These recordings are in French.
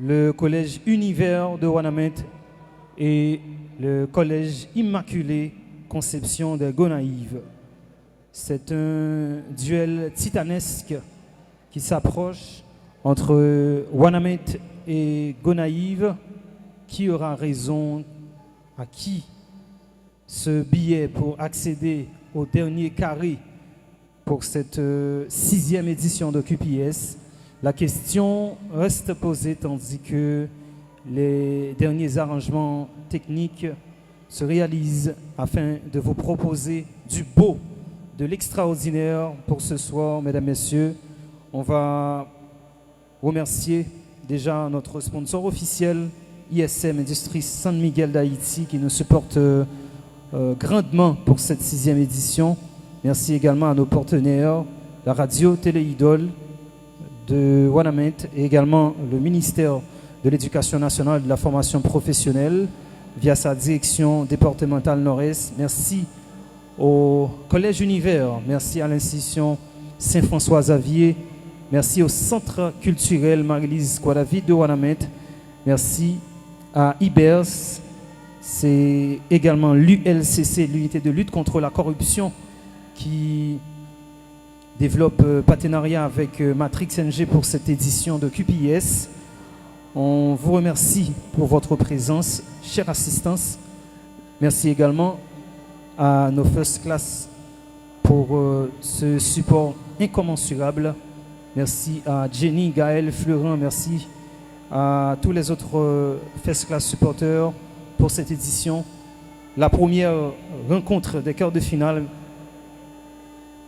le collège Univers de Ouanamint et le collège Immaculée Conception de Gonaïves. C'est un duel titanesque qui s'approche entre Ouanamint et Gonaïves. Qui aura raison à qui ce billet pour accéder au dernier carré pour cette 6e édition de QPS? La question reste posée tandis que les derniers arrangements techniques se réalisent afin de vous proposer du beau, de l'extraordinaire pour ce soir, mesdames, messieurs. On va remercier déjà notre sponsor officiel, ISM Industries San Miguel d'Haïti, qui nous supporte grandement pour cette 6e édition. Merci également à nos partenaires, la radio Téléidole de Ouanamint et également le ministère de l'Éducation nationale et de la formation professionnelle via sa direction départementale Nord-Est. Merci au Collège Univers, merci à l'institution Saint-François-Xavier, merci au Centre culturel Marie-Lise Kouadavid de Ouanamint, merci à IBERS, c'est également l'ULCC, l'unité de lutte contre la corruption, qui développe partenariat avec Matrix NG pour cette édition de QPS. On vous remercie pour votre présence, chère assistance. Merci également à nos First Class pour ce support incommensurable. Merci à Jenny, Gaël, Florent, merci à tous les autres First Class supporters pour cette édition. La première rencontre des quarts de finale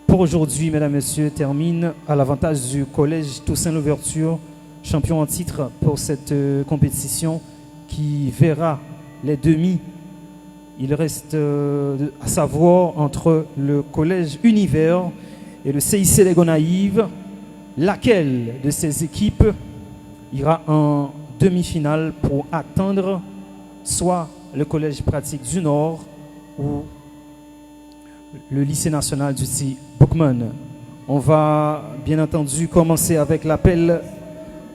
pour aujourd'hui, mesdames, messieurs, termine à l'avantage du Collège Toussaint Louverture, champion en titre pour cette compétition qui verra les demi. Il reste à savoir entre le Collège Univers et le CIC des Gonaïves, laquelle de ces équipes ira en demi-finale pour attendre soit le Collège pratique du Nord ou le lycée national du Bookman. On va bien entendu commencer avec l'appel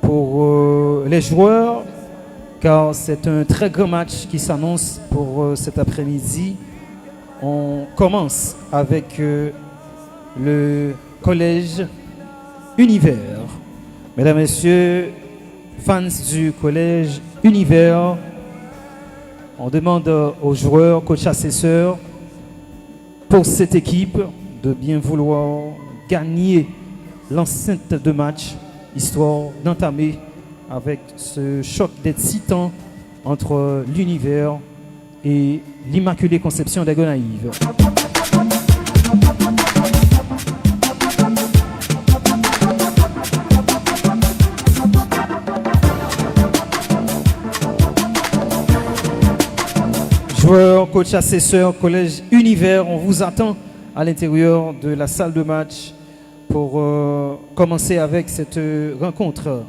pour les joueurs, car c'est un très grand match qui s'annonce pour cet après-midi. On commence avec le Collège Univers. Mesdames, Messieurs, fans du Collège Univers, on demande aux joueurs, coach assesseurs, pour cette équipe de bien vouloir gagner l'enceinte de match, histoire d'entamer avec ce choc des titans entre l'Univers et l'Immaculée Conception des Gonaïves. Joueurs, coach assesseurs, Collège Univers, on vous attend à l'intérieur de la salle de match pour commencer avec cette rencontre.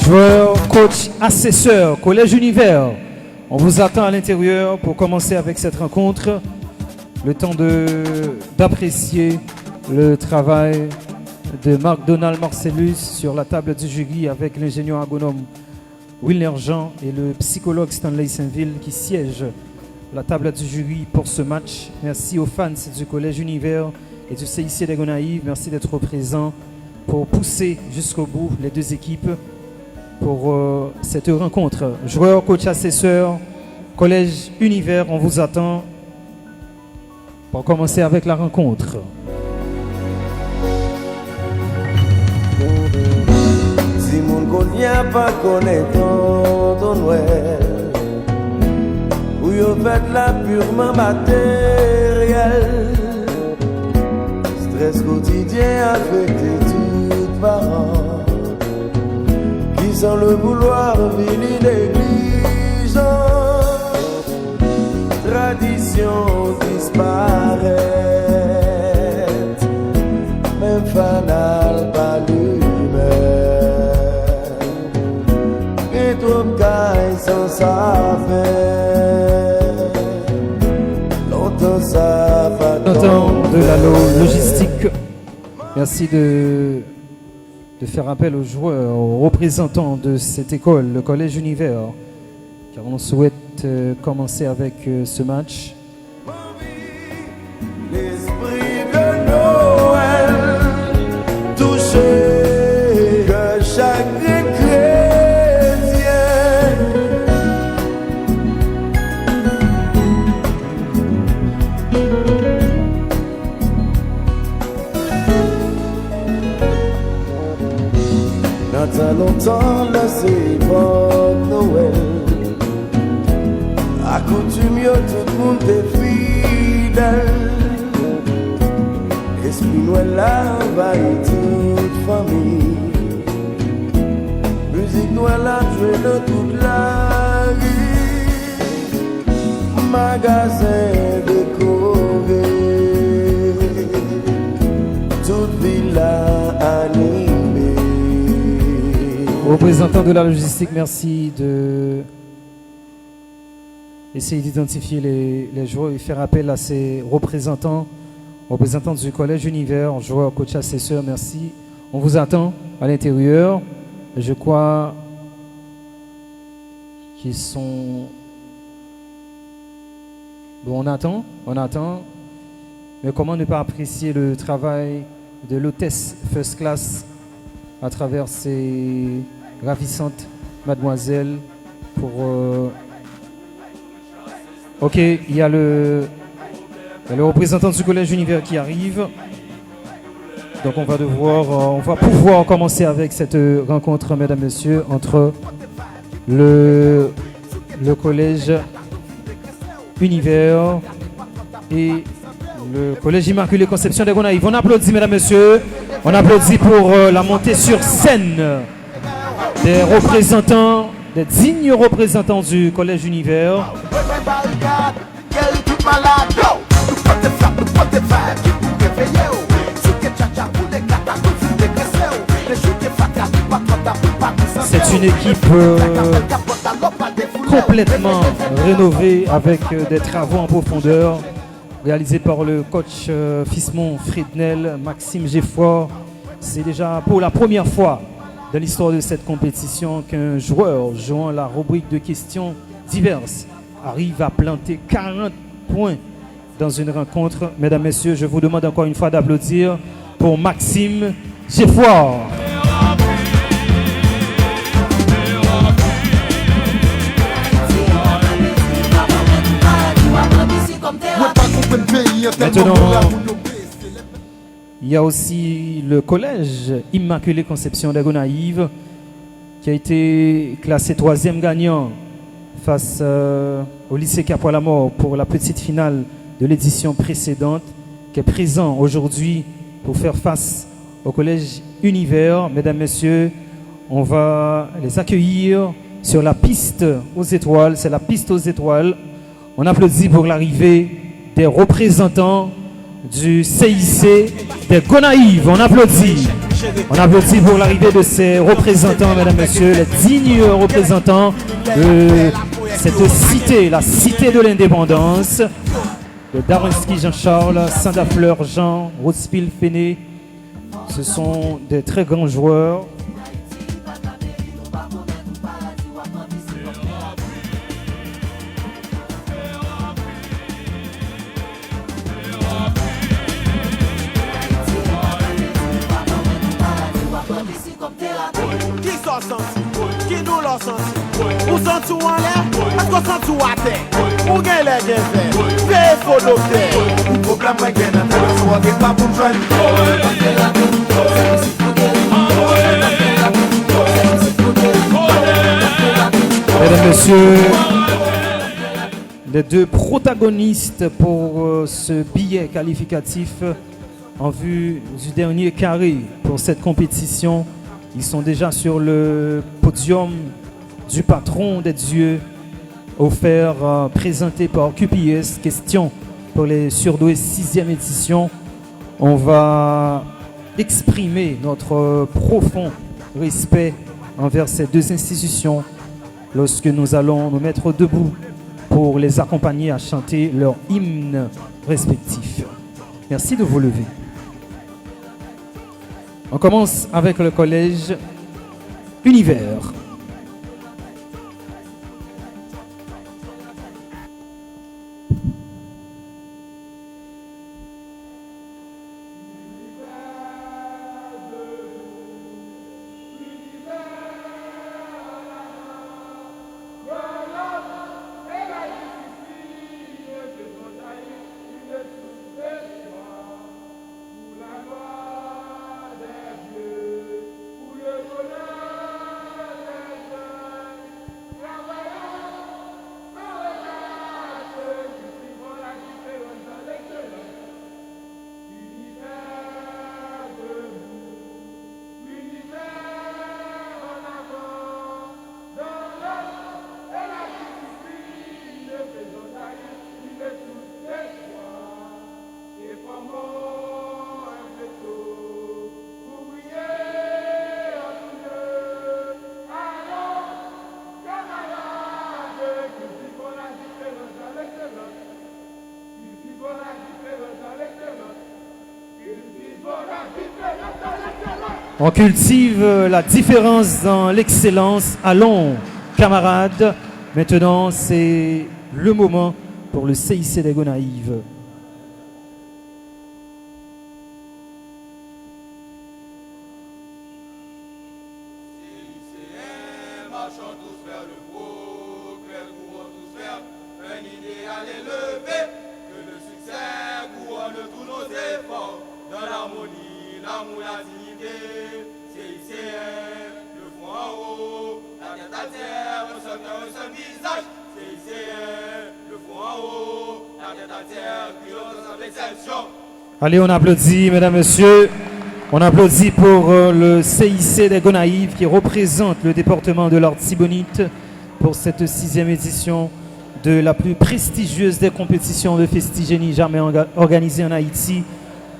Joueurs, coach, assesseurs, Collège Univers, on vous attend à l'intérieur pour commencer avec cette rencontre. Le temps d'apprécier le travail de Marc-Donald Marcellus sur la table du jury avec l'ingénieur agronome Wilner Jean et le psychologue Stanley Saint-Ville qui siègent la table du jury pour ce match. Merci aux fans du Collège Univers et du CIC des Gonaïves. Merci d'être présents pour pousser jusqu'au bout les deux équipes pour cette rencontre. Joueurs, coach, assesseurs, Collège Univers, on vous attend pour commencer avec la rencontre. Si mon connaît pas connaît ton Noël, oui yo fait la purement matériel. Stress quotidien affecté tout parents qui sans le vouloir vini négligence. Tradition disparaît, même fanal pas l'humain. Et trop caille sans savoir, longtemps ça va. Longtemps de la logistique. Merci de faire appel aux joueurs, aux représentants de cette école, le Collège Univers, car on souhaite commencer avec ce match. L'esprit de Noël touché que chaque chrétien. Dans tant longtemps, là c'est pour Noël. Accoutume yo, tout le monde est fidèle. Esprit Noël là envahit toute famille. Musique Noël là joué dans toute la rue. Magasin décoré, toute ville là animée. Représentant de la logistique, merci de essayer d'identifier les joueurs et faire appel à ces représentants du Collège Univers, joueurs, coach, assesseurs, merci. On vous attend à l'intérieur. Je crois qu'ils sont... Bon, on attend. Mais comment ne pas apprécier le travail de l'hôtesse First Class à travers ces ravissantes mademoiselles pour... Ok, il y a le représentant du Collège Univers qui arrive. Donc on va pouvoir commencer avec cette rencontre, mesdames et messieurs, entre le Collège Univers et le Collège Immaculée Conception des Gonaïves. On applaudit, mesdames et messieurs. On applaudit pour la montée sur scène des représentants, des dignes représentants du Collège Univers. C'est une équipe complètement rénovée avec des travaux en profondeur réalisés par le coach Fismon Fridnel, Maxime Geffroy. C'est déjà pour la première fois dans l'histoire de cette compétition qu'un joueur jouant la rubrique de questions diverses arrive à planter 40 points dans une rencontre. Mesdames, messieurs, je vous demande encore une fois d'applaudir pour Maxime Geffroy. Maintenant, il y a aussi le Collège Immaculée Conception des Gonaïves qui a été classé 3e gagnant face au lycée Capois-la-Mort pour la petite finale de l'édition précédente, qui est présent aujourd'hui pour faire face au Collège Univers. Mesdames, messieurs, on va les accueillir sur la piste aux étoiles. C'est la piste aux étoiles. On applaudit pour l'arrivée des représentants du CIC des Gonaïves. On applaudit. On applaudit pour l'arrivée de ces représentants, mesdames, messieurs, les dignes représentants de cette cité, la cité de l'indépendance, de Darinski Jean-Charles, Sandafleur Jean, Rospil Féné. Ce sont des très grands joueurs. Qui nous l'a senti? Ou sent tout en l'air? Est-ce qu'on sent tout à terre? Ou gagne les défaits? Fais faux docteur. Ou problème avec les nains, soit qu'il pas pour joindre. Mesdames, messieurs, les deux protagonistes pour ce billet qualificatif en vue du dernier carré pour cette compétition. Ils sont déjà sur le podium du patron des dieux, offert, présenté par QPS. Question pour les surdoués 6e édition. On va exprimer notre profond respect envers ces deux institutions lorsque nous allons nous mettre debout pour les accompagner à chanter leur hymne respectif. Merci de vous lever. On commence avec le collège Univers. On cultive la différence dans l'excellence. Allons, camarades. Maintenant, c'est le moment pour le CIC des Gonaïves. Allez, on applaudit, mesdames, messieurs. On applaudit pour le CIC des Gonaïves qui représente le département de l'Artibonite pour cette 6e édition de la plus prestigieuse des compétitions de festigénie jamais organisée en Haïti,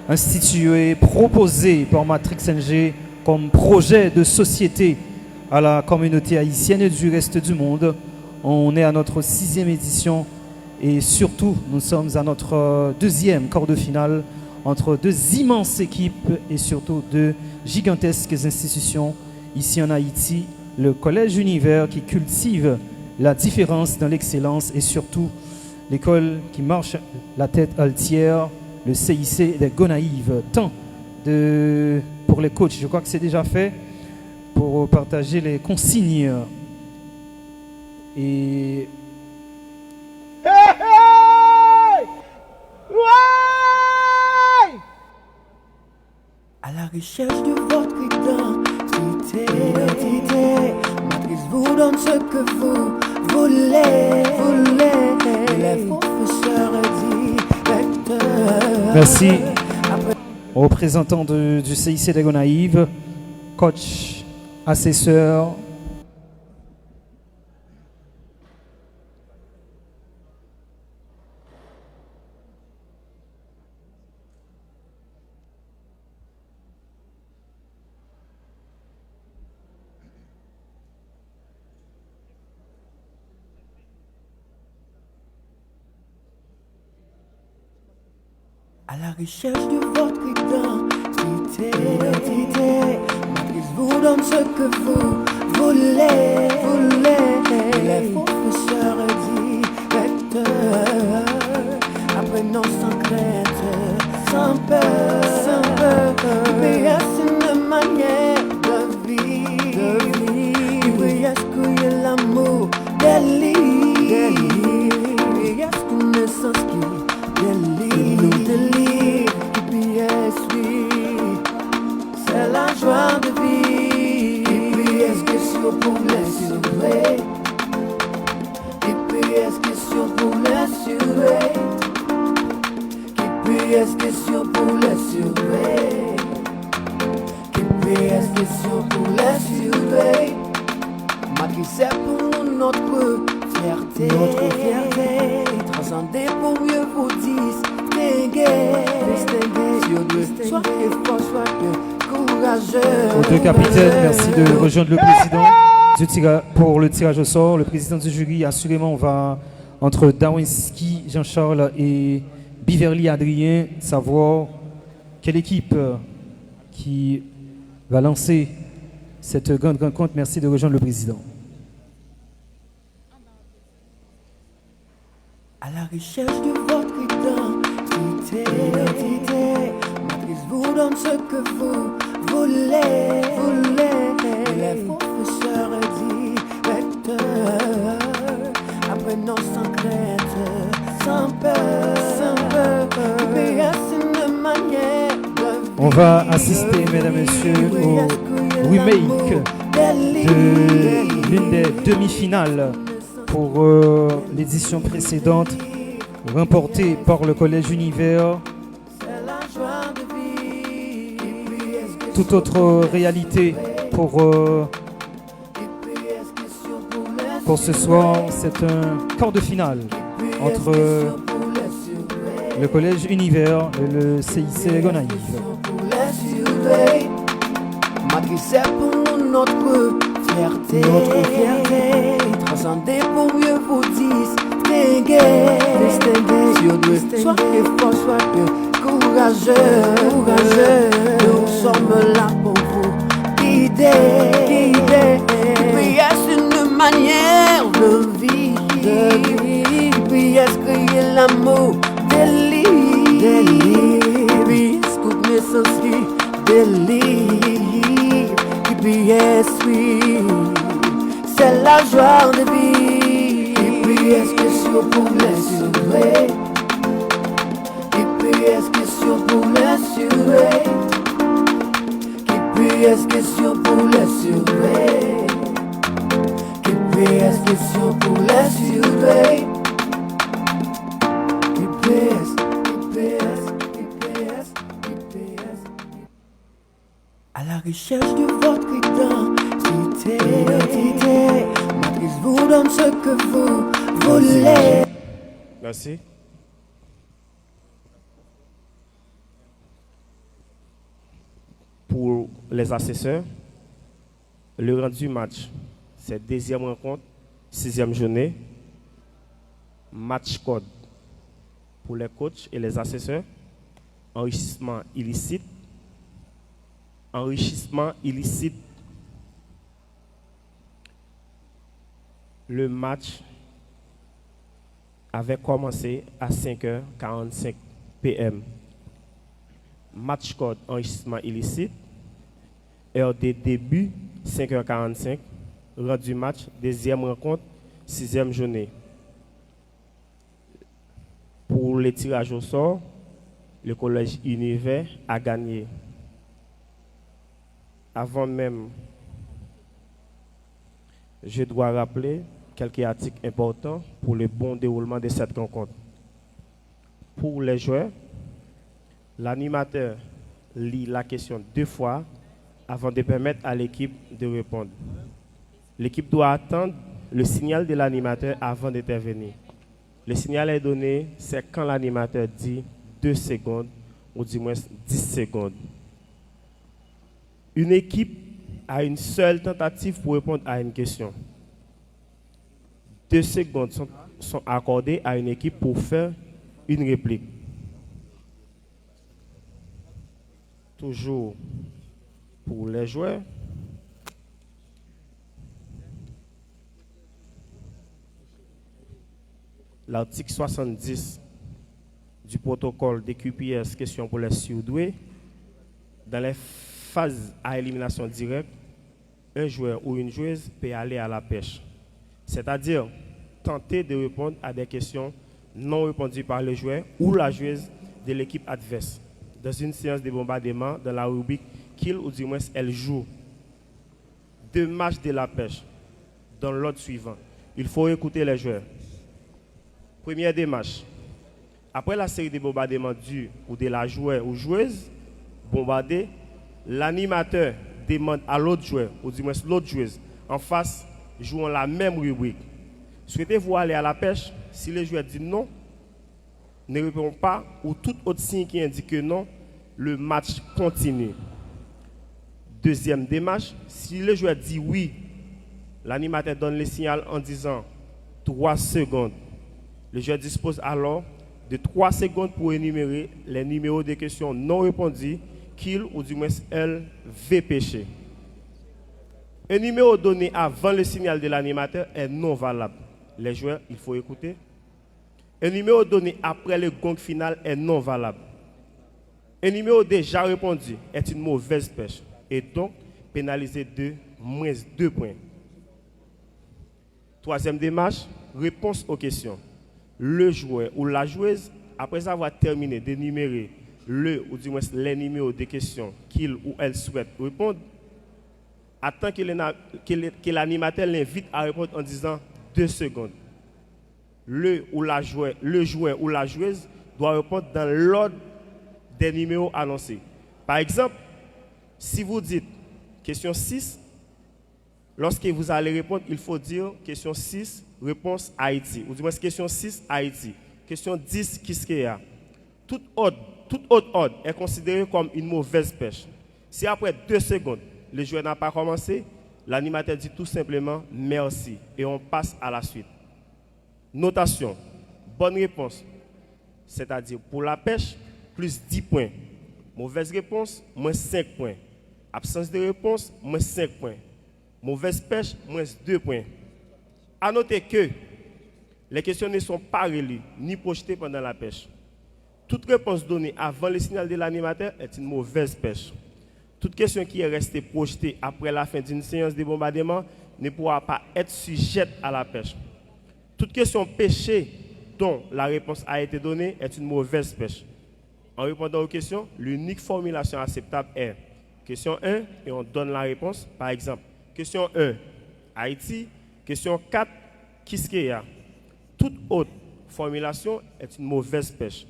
instituée, proposée par Matrix NG comme projet de société à la communauté haïtienne et du reste du monde. On est à notre 6e édition et surtout, nous sommes à notre 2e quart de finale entre deux immenses équipes et surtout deux gigantesques institutions ici en Haïti. Le Collège Univers qui cultive la différence dans l'excellence et surtout l'école qui marche la tête altière, le CIC des Gonaïves. Tant pour les coachs, je crois que c'est déjà fait, pour partager les consignes. Et à la recherche de votre identité, Matrice vous donne ce que vous voulez. Les professeurs et directeurs. Merci aux représentants du CIC des Gonaïves, coach, assesseur. À la recherche de votre identité, Matrice vous donne ce que vous voulez. Les professeurs et directeurs apprenons sans crainte, sans peur. Mais c'est une manière de vivre. Oui, est-ce qu'il y a l'amour des livres? Oui, est-ce qu'une naissance qui délivre? C'est la joie de vivre. Et puis est-ce que si vous pouvez s'il vous plaît, GPS question pour les surveiller. GPS question pour les surveiller. Maquis c'est pour nous notre fierté. Notre fierté. Transcender pour mieux vous distinguer. Soyez fort, soyez courageux. Aux deux capitaines, merci de rejoindre le président pour le tirage au sort. Le président du jury, assurément, on va entre Darwinski Jean-Charles et Biverly Adrien savoir quelle équipe qui va lancer cette grande rencontre. Merci de rejoindre le président. À la recherche de votre identité, Matrice vous donne ce que vous voulez. Les professeurs et directeurs apprenons sans crainte, sans peur. C'est une manière de vivre. On va assister, mesdames et messieurs, au remake de l'une des demi-finales pour l'édition précédente, remportée par le Collège Univers. Toute autre réalité pour ce soir, c'est un quart de finale entre le Collège Univers et le CIC Gonaïve. Matrice pour nous notre fierté. Transcender pour mieux vous distinguer. Soyez fort, soyez courageux. Nous sommes là pour vous guider. C'est une manière de vivre. Puis créer l'amour délire. Puis écoute mes sensi délire. GPS, oui, c'est la joie de vie. GPS question pour les surveiller. GPS question pour les surveiller. GPS question pour les surveiller. GPS question pour les surveiller. GPS. À la recherche de votre identité, Matrice vous donne ce que vous voulez. Merci. Pour les assesseurs, le rendu match, c'est deuxième rencontre, sixième journée. Match code pour les coachs et les assesseurs. Enrichissement illicite. Enrichissement illicite. Le match avait commencé à 5h45 p.m. Match code enrichissement illicite. Heure de début 5h45. Rendu match, deuxième rencontre, sixième journée. Pour les tirages au sort, le Collège Univers a gagné. Avant même, je dois rappeler quelques articles importants pour le bon déroulement de cette rencontre. Pour les joueurs, l'animateur lit la question 2 fois avant de permettre à l'équipe de répondre. L'équipe doit attendre le signal de l'animateur avant d'intervenir. Le signal est donné, c'est quand l'animateur dit 2 secondes ou du moins 10 secondes. Une équipe a une seule tentative pour répondre à une question. 2 secondes sont accordées à une équipe pour faire une réplique. Toujours pour les joueurs. L'article 70 du protocole des QPS, question pour les surdoués, dans les phases à élimination directe, un joueur ou une joueuse peut aller à la pêche. C'est-à-dire tenter de répondre à des questions non répondues par le joueur ou la joueuse de l'équipe adverse dans une séance de bombardement dans la rubrique qu'il ou du moins elle joue. 2 matchs de la pêche dans l'ordre suivant. Il faut écouter les joueurs. Première démarche. Après la série de bombardements du ou de la joueur ou joueuse bombardée, l'animateur demande à l'autre joueur, ou du moins l'autre joueuse, en face, jouant la même rubrique. Souhaitez-vous aller à la pêche? Si le joueur dit non, ne répond pas, ou tout autre signe qui indique que non, le match continue. Deuxième démarche, si le joueur dit oui, l'animateur donne le signal en disant 3 secondes. Le joueur dispose alors de 3 secondes pour énumérer les numéros de questions non répondues qu'il ou du moins elle veut pêcher. Un numéro donné avant le signal de l'animateur est non valable. Les joueurs, il faut écouter. Un numéro donné après le gong final est non valable. Un numéro déjà répondu est une mauvaise pêche et donc pénalisé de moins 2 points. Troisième démarche, réponse aux questions. Le joueur ou la joueuse, après avoir terminé d'énumérer le ou du moins les numéros de questions qu'il ou elle souhaite répondre, attend que l'animateur l'invite à répondre en disant 2 secondes. Le joueur ou la joueuse doit répondre dans l'ordre des numéros annoncés. Par exemple, si vous dites question 6, lorsque vous allez répondre, il faut dire question 6, réponse Haïti. Ou du moins question 6, Haïti. Question 10, Kiskeya. Tout autre ordre est considéré comme une mauvaise pêche. Si après 2 secondes, le joueur n'a pas commencé, l'animateur dit tout simplement merci et on passe à la suite. Notation. Bonne réponse, c'est-à-dire pour la pêche, plus 10 points. Mauvaise réponse, moins 5 points. Absence de réponse, moins 5 points. Mauvaise pêche, moins 2 points. À noter que les questions ne sont pas relues ni projetées pendant la pêche. Toute réponse donnée avant le signal de l'animateur est une mauvaise pêche. Toute question qui est restée projetée après la fin d'une séance de bombardement ne pourra pas être sujette à la pêche. Toute question pêchée dont la réponse a été donnée est une mauvaise pêche. En répondant aux questions, l'unique formulation acceptable est question 1 et on donne la réponse. Par exemple, question 1, Haïti. Question 4, Kiskeya. Toute autre formulation est une mauvaise pêche.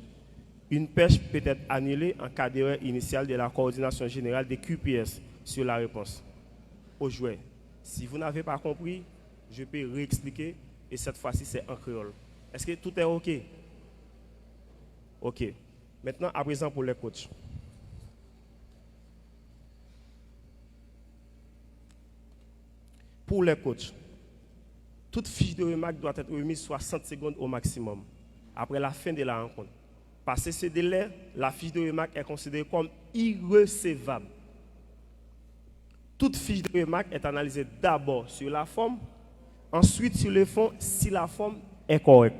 Une pêche peut être annulée en cas d'erreur initiale de la coordination générale des QPS sur la réponse. Aux joueurs, si vous n'avez pas compris, je peux réexpliquer et cette fois-ci c'est en créole. Est-ce que tout est OK? OK. Maintenant, à présent pour les coachs. Pour les coachs, toute fiche de remarque doit être remise 60 secondes au maximum après la fin de la rencontre. Passé ce délai, la fiche de remarque est considérée comme irrecevable. Toute fiche de remarque est analysée d'abord sur la forme, ensuite sur le fond si la forme est correcte.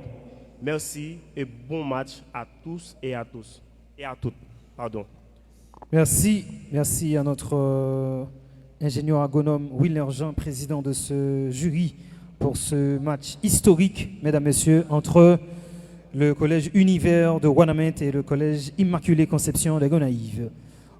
Merci et bon match à tous et à tous. Et à toutes. Pardon. Merci à notre ingénieur agronome Willer Jean, président de ce jury, pour ce match historique, mesdames, messieurs, entre le collège Univers de Ouanamint et le collège Immaculée Conception de Gonaïves.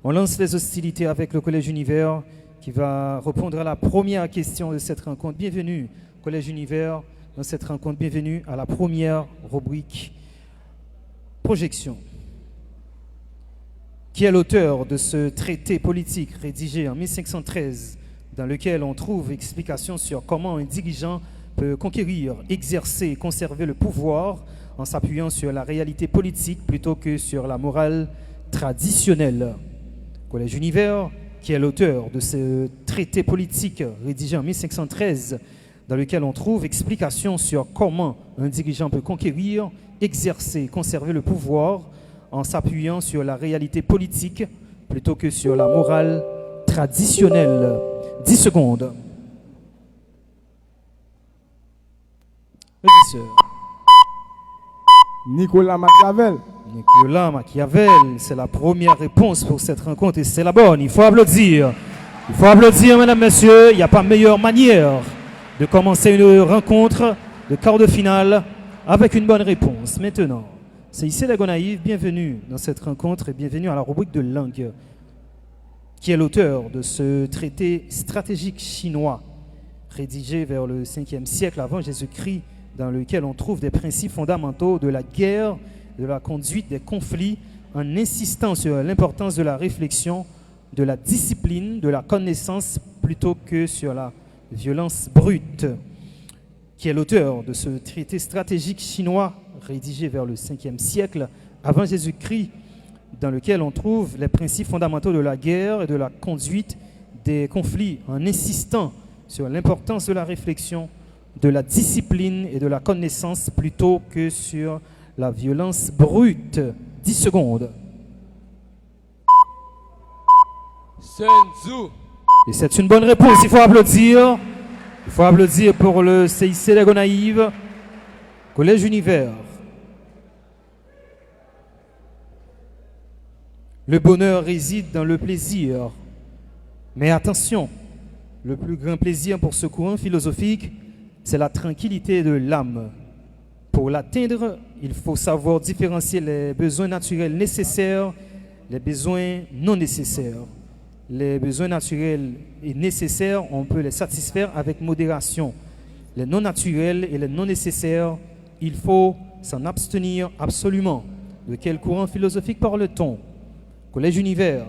On lance les hostilités avec le collège Univers qui va répondre à la première question de cette rencontre. Bienvenue, collège Univers, dans cette rencontre. Bienvenue à la première rubrique projection. Qui est l'auteur de ce traité politique rédigé en 1513 dans lequel on trouve explication sur comment un dirigeant peut conquérir, exercer et conserver le pouvoir en s'appuyant sur la réalité politique plutôt que sur la morale traditionnelle. Collège Univers, qui est l'auteur de ce traité politique rédigé en 1513 dans lequel on trouve explication sur comment un dirigeant peut conquérir, exercer et conserver le pouvoir en s'appuyant sur la réalité politique plutôt que sur la morale traditionnelle. 10 secondes. Régisseur. Nicolas Machiavel. Nicolas Machiavel, c'est la première réponse pour cette rencontre et c'est la bonne. Il faut applaudir. Il faut applaudir, mesdames, messieurs. Il n'y a pas meilleure manière de commencer une rencontre de quart de finale avec une bonne réponse. Maintenant, c'est ici les Gonaïves. Bienvenue dans cette rencontre et bienvenue à la rubrique de langue, qui est l'auteur de ce traité stratégique chinois rédigé vers le 5e siècle avant Jésus-Christ, dans lequel on trouve des principes fondamentaux de la guerre de la conduite des conflits en insistant sur l'importance de la réflexion, de la discipline, de la connaissance plutôt que sur la violence brute, qui est l'auteur de ce traité stratégique chinois rédigé vers le 5e siècle avant Jésus-Christ, dans lequel on trouve les principes fondamentaux de la guerre et de la conduite des conflits en insistant sur l'importance de la réflexion, de la discipline et de la connaissance plutôt que sur la violence brute. 10 secondes. Sun Tzu. Et c'est une bonne réponse, il faut applaudir. Il faut applaudir pour le CIC de Gonaïves, Collège Univers. Le bonheur réside dans le plaisir. Mais attention, le plus grand plaisir pour ce courant philosophique, c'est la tranquillité de l'âme. Pour l'atteindre, il faut savoir différencier les besoins naturels nécessaires, les besoins non nécessaires. Les besoins naturels et nécessaires, on peut les satisfaire avec modération. Les non naturels et les non nécessaires, il faut s'en abstenir absolument. De quel courant philosophique parle-t-on? Collège Univers.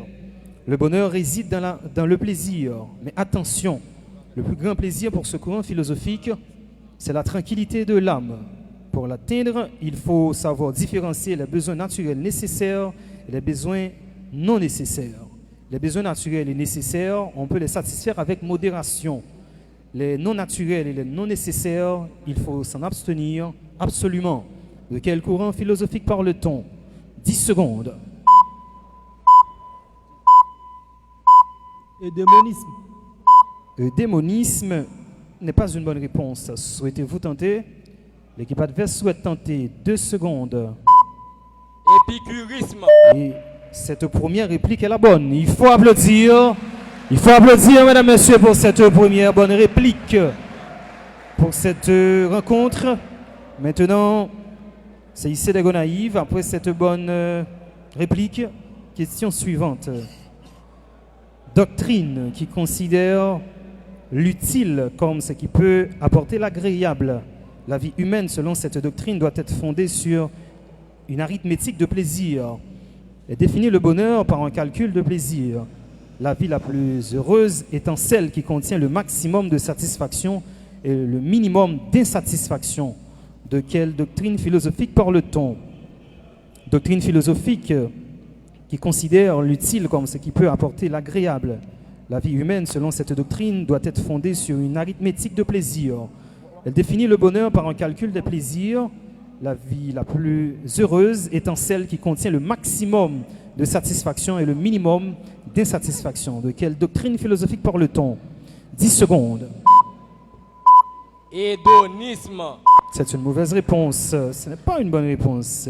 Le bonheur réside dans le plaisir. Mais attention, le plus grand plaisir pour ce courant philosophique, c'est la tranquillité de l'âme. Pour l'atteindre, il faut savoir différencier les besoins naturels nécessaires et les besoins non nécessaires. Les besoins naturels et nécessaires, on peut les satisfaire avec modération. Les non naturels et les non nécessaires, il faut s'en abstenir absolument. De quel courant philosophique parle-t-on? 10 secondes. Eudémonisme. Eudémonisme n'est pas une bonne réponse. Souhaitez-vous tenter? L'équipe adverse souhaite tenter. 2 secondes. Épicurisme. Et cette première réplique est la bonne. Il faut applaudir. Il faut applaudir, mesdames, messieurs, pour cette première bonne réplique. Pour cette rencontre. Maintenant, c'est ici des Gonaïves. Après cette bonne réplique, question suivante. Doctrine qui considère l'utile comme ce qui peut apporter l'agréable. La vie humaine, selon cette doctrine, doit être fondée sur une arithmétique de plaisir et définit le bonheur par un calcul de plaisir. La vie la plus heureuse étant celle qui contient le maximum de satisfaction et le minimum d'insatisfaction. De quelle doctrine philosophique parle-t-on? Doctrine philosophique qui considère l'utile comme ce qui peut apporter l'agréable. La vie humaine, selon cette doctrine, doit être fondée sur une arithmétique de plaisir. Elle définit le bonheur par un calcul de plaisir. La vie la plus heureuse étant celle qui contient le maximum de satisfaction et le minimum d'insatisfaction. De quelle doctrine philosophique parle-t-on? 10 secondes. Hédonisme. C'est une mauvaise réponse. Ce n'est pas une bonne réponse.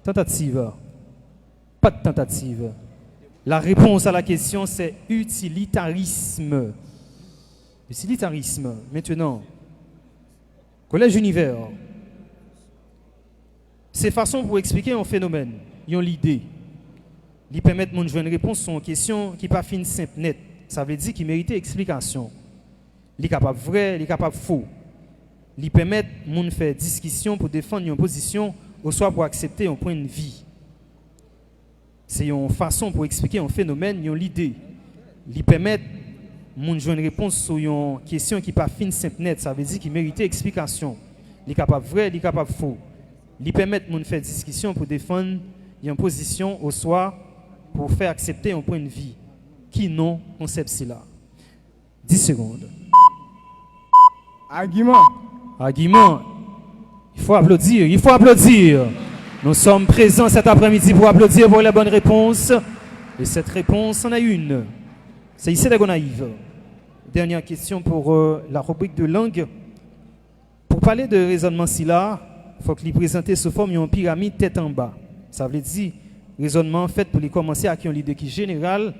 Tentative. Pas de tentative. La réponse à la question, c'est utilitarisme. Utilitarisme. Maintenant, Collège Univers. C'est façon pour expliquer un phénomène. Ils ont l'idée. Ils permettent de jouer une réponse sur une question qui n'est pas fine, simple, net. Ça veut dire qu'il mérite explication. Ils sont capables de vrai, ils sont capables de faux. Ils permettent de faire discussion pour défendre une position ou soit pour accepter un point de vie. C'est une façon pour expliquer un phénomène, ils ont l'idée. Ils permettent de jouer une réponse sur une question qui n'est pas fine, simple, net. Ça veut dire qu'il mérite explication. Ils sont capables de vrai, ils sont capables de faux. Ils permettent de faire discussion pour défendre une position ou soit pour faire accepter un point de vie. Qui non concept là? 10 secondes. Argument. Argument. Il faut applaudir, il faut applaudir. Nous sommes présents cet après-midi pour applaudir pour la bonne réponse. Et cette réponse en a une. C'est ici la Gonaïve. Dernière question pour la rubrique de langue. Pour parler de raisonnement si là, il faut que les présenter sous forme d'une pyramide tête en bas. Ça veut dire raisonnement fait pour les commencer avec une idée qui est générale.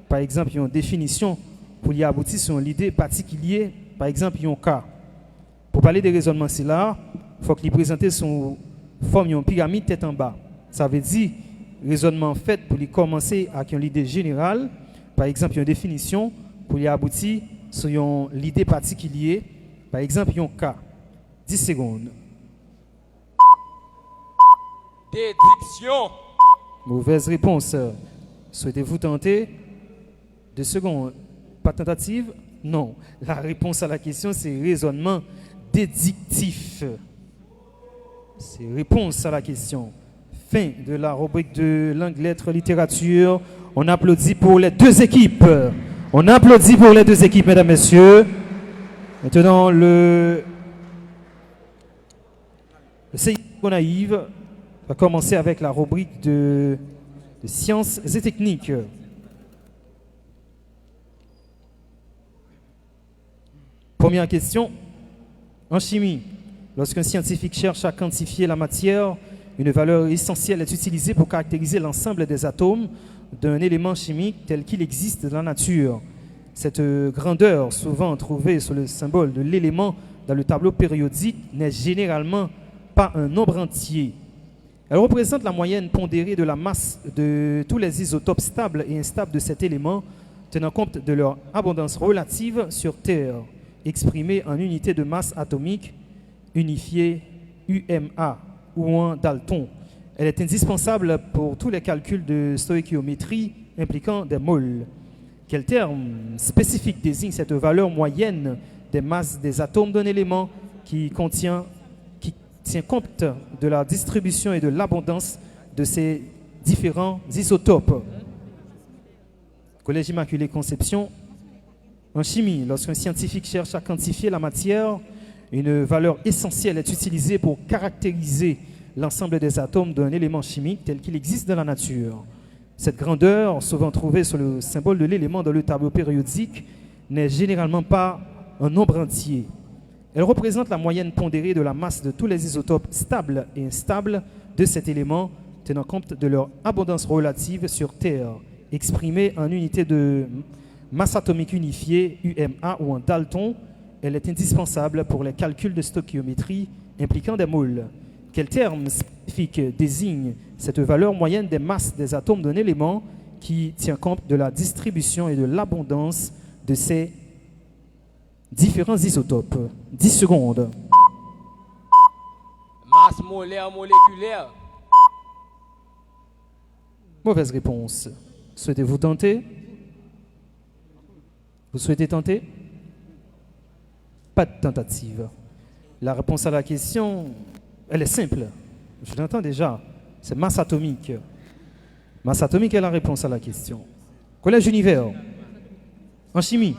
Par exemple, une définition pour y aboutir sur une idée particulière. Par exemple, un cas. Pour parler de raisonnement si là, il faut que les présenter sous forme d'une pyramide tête en bas. Ça veut dire raisonnement fait pour les commencer avec une idée générale. Par exemple, une définition pour y aboutir sur une idée particulière. Par exemple, un cas. 10 secondes. Dédiction. Mauvaise réponse. Souhaitez-vous tenter? 2 secondes. Pas tentative? Non. La réponse à la question, c'est raisonnement dédictif. C'est réponse à la question. Fin de la rubrique de langue, lettres, littérature. On applaudit pour les 2 équipes. On applaudit pour les 2 équipes, mesdames, messieurs. Maintenant, le CIC Gonaïve va commencer avec la rubrique de sciences et techniques. Première question. En chimie, lorsqu'un scientifique cherche à quantifier la matière, une valeur essentielle est utilisée pour caractériser l'ensemble des atomes d'un élément chimique tel qu'il existe dans la nature. Cette grandeur, souvent trouvée sous le symbole de l'élément dans le tableau périodique, n'est généralement pas un nombre entier. Elle représente la moyenne pondérée de la masse de tous les isotopes stables et instables de cet élément, tenant compte de leur abondance relative sur Terre, exprimée en unité de masse atomique unifiée UMA ou en Dalton. Elle est indispensable pour tous les calculs de stoïchiométrie impliquant des moles. Quel terme spécifique désigne cette valeur moyenne des masses des atomes d'un élément qui tient compte de la distribution et de l'abondance de ces différents isotopes? Collège Immaculée Conception. En chimie, lorsqu'un scientifique cherche à quantifier la matière, une valeur essentielle est utilisée pour caractériser l'ensemble des atomes d'un élément chimique tel qu'il existe dans la nature. Cette grandeur, souvent trouvée sur le symbole de l'élément dans le tableau périodique, n'est généralement pas un nombre entier. Elle représente la moyenne pondérée de la masse de tous les isotopes stables et instables de cet élément, tenant compte de leur abondance relative sur Terre, exprimée en unité de masse atomique unifiée, UMA ou en Dalton. Elle est indispensable pour les calculs de stoïchiométrie impliquant des moles. Quel terme spécifique désigne cette valeur moyenne des masses des atomes d'un élément qui tient compte de la distribution et de l'abondance de ces différents isotopes? 10 secondes. Masse molaire moléculaire. Mauvaise réponse. Souhaitez-vous tenter? Vous souhaitez tenter? Pas de tentative. La réponse à la question, elle est simple. Je l'entends déjà. C'est masse atomique. Masse atomique est la réponse à la question. Collège Univers. En chimie,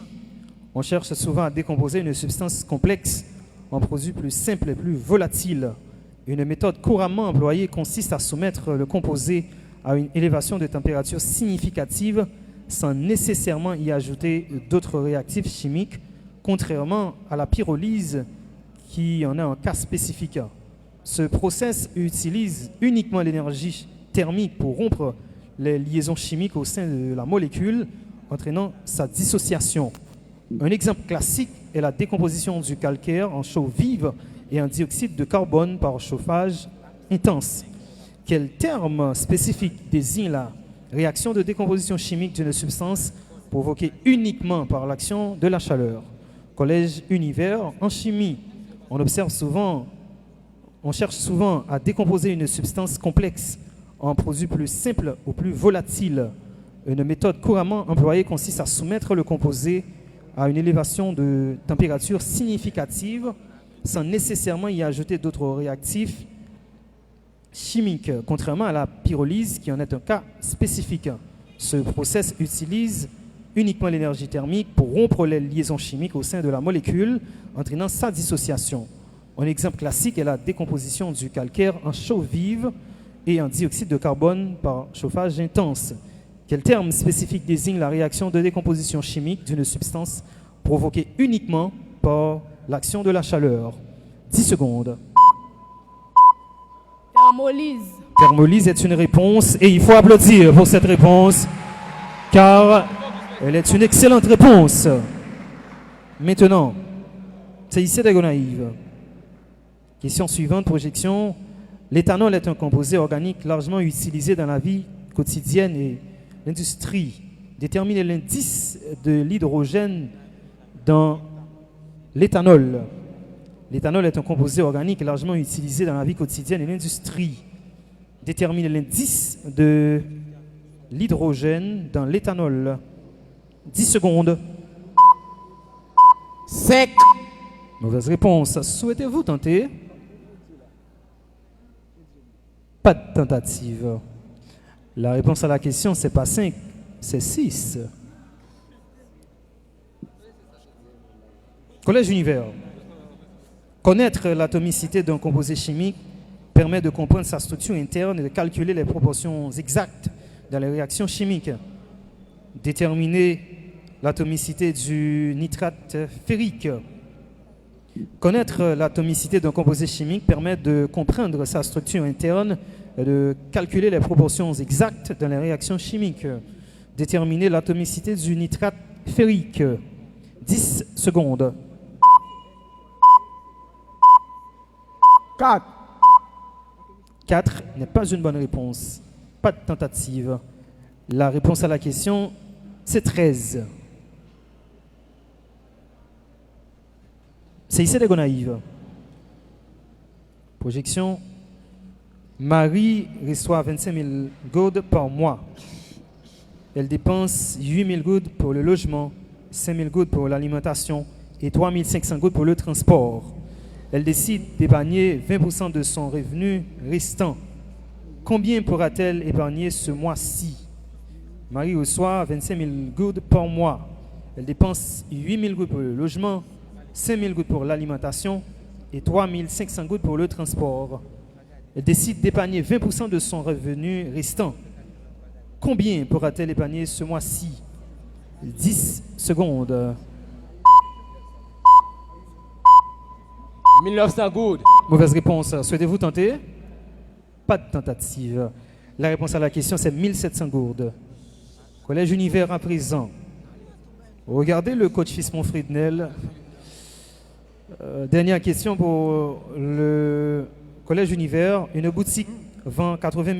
on cherche souvent à décomposer une substance complexe en produits plus simples et plus volatiles. Une méthode couramment employée consiste à soumettre le composé à une élévation de température significative sans nécessairement y ajouter d'autres réactifs chimiques, contrairement à la pyrolyse qui en est un cas spécifique. Ce process utilise uniquement l'énergie thermique pour rompre les liaisons chimiques au sein de la molécule, entraînant sa dissociation. Un exemple classique est la décomposition du calcaire en chaux vive et en dioxyde de carbone par chauffage intense. Quel terme spécifique désigne la réaction de décomposition chimique d'une substance provoquée uniquement par l'action de la chaleur? Collège Univers. En chimie, on cherche souvent à décomposer une substance complexe en produits plus simples ou plus volatiles. Une méthode couramment employée consiste à soumettre le composé à une élévation de température significative sans nécessairement y ajouter d'autres réactifs chimiques, contrairement à la pyrolyse qui en est un cas spécifique. Ce process utilise uniquement l'énergie thermique pour rompre les liaisons chimiques au sein de la molécule, entraînant sa dissociation. Un exemple classique est la décomposition du calcaire en chaux vive et en dioxyde de carbone par chauffage intense. Quel terme spécifique désigne la réaction de décomposition chimique d'une substance provoquée uniquement par l'action de la chaleur? 10 secondes. Thermolyse. Thermolyse est une réponse et il faut applaudir pour cette réponse car elle est une excellente réponse. Maintenant, c'est ici des Gonaïves. Question suivante, projection. L'éthanol est un composé organique largement utilisé dans la vie quotidienne et l'industrie. Déterminer l'indice de l'hydrogène dans l'éthanol. L'éthanol est un composé organique largement utilisé dans la vie quotidienne et l'industrie. Déterminer l'indice de l'hydrogène dans l'éthanol. 10 secondes. 5. Mauvaise réponse. Souhaitez-vous tenter? Pas de tentative. La réponse à la question, c'est pas 5, c'est 6. Collège Univers. Connaître l'atomicité d'un composé chimique permet de comprendre sa structure interne et de calculer les proportions exactes dans les réactions chimiques. Déterminer l'atomicité du nitrate ferrique. Connaître l'atomicité d'un composé chimique permet de comprendre sa structure interne et de calculer les proportions exactes dans les réactions chimiques. Déterminer l'atomicité du nitrate ferrique. 10 secondes. 4. 4 n'est pas une bonne réponse. Pas de tentative. La réponse à la question, c'est 13. C'est ici les Gonaïves. Projection. Marie reçoit 25 000 goudes par mois. Elle dépense 8 000 goudes pour le logement, 5 000 goudes pour l'alimentation et 3 500 goudes pour le transport. Elle décide d'épargner 20% de son revenu restant. Combien pourra-t-elle épargner ce mois-ci? Marie reçoit 25 000 goudes par mois. Elle dépense 8 000 goudes pour le logement, 5 000 goudes pour l'alimentation et 3 500 goudes pour le transport. Elle décide d'épargner 20% de son revenu restant. Combien pourra-t-elle épargner ce mois-ci? 10 secondes. 1900 goudes. Mauvaise réponse. Souhaitez-vous tenter? Pas de tentative. La réponse à la question, c'est 1700 gourdes. Collège Univers à présent. Regardez le coach Fismon Friednel. Dernière question pour le Collège Univers. Une boutique vend 80 000